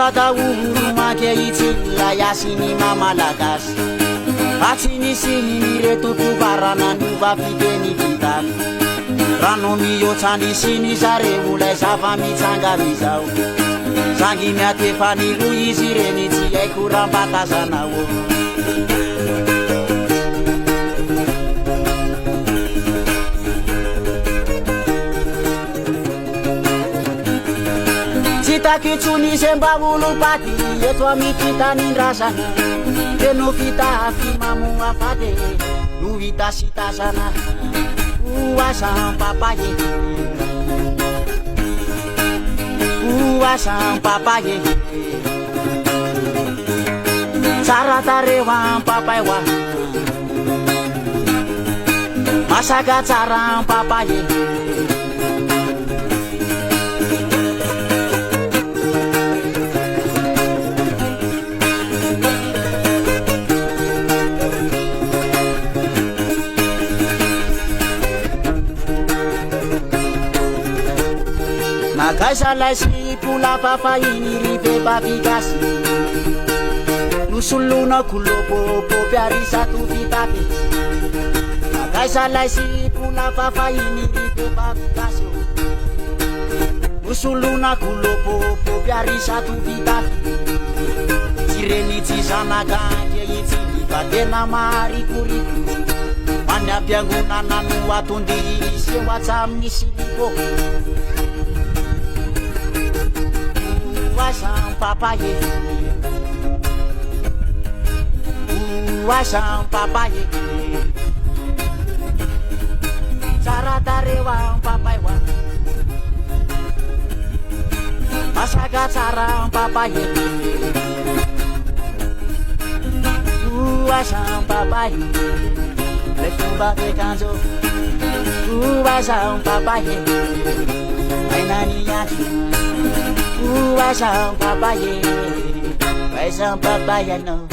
Afaka uhuru make itsila yasiny mamalagasy Atsy nisiny nireto tovarana nova fiteny vitany Rano mihoatrany siny zareo lay zava mitsanga mizao Sangy miatefany ro izy reny tsy haiko rampatazanao Takitsony sembavolopaty eto amikitanindrazana de no fitafy mamoafate no hitasitazana uasampapaye uasampapaye tsara tareo ampapaiwa masaka tsara ampapaye Kaisa laisi pula fafahiny rive babigasy Nusuluna kulopo popiarisa tu vitape Kaisa laisi pula fafahiny rive babigasy Nusuluna kulopo popiarisa tu vitape Tireni tizanaganje itsili batena marikuriku Manya piangunana nuatundiri sewatsamni silipo Uasampapaye Uasampapaye Saratarewa ampapaiwa Masaga tsara ampapaye Uasampapaye Le fumba de kanzo Uasampapaye Ainani yaki Uasampapaye Uasampapaye no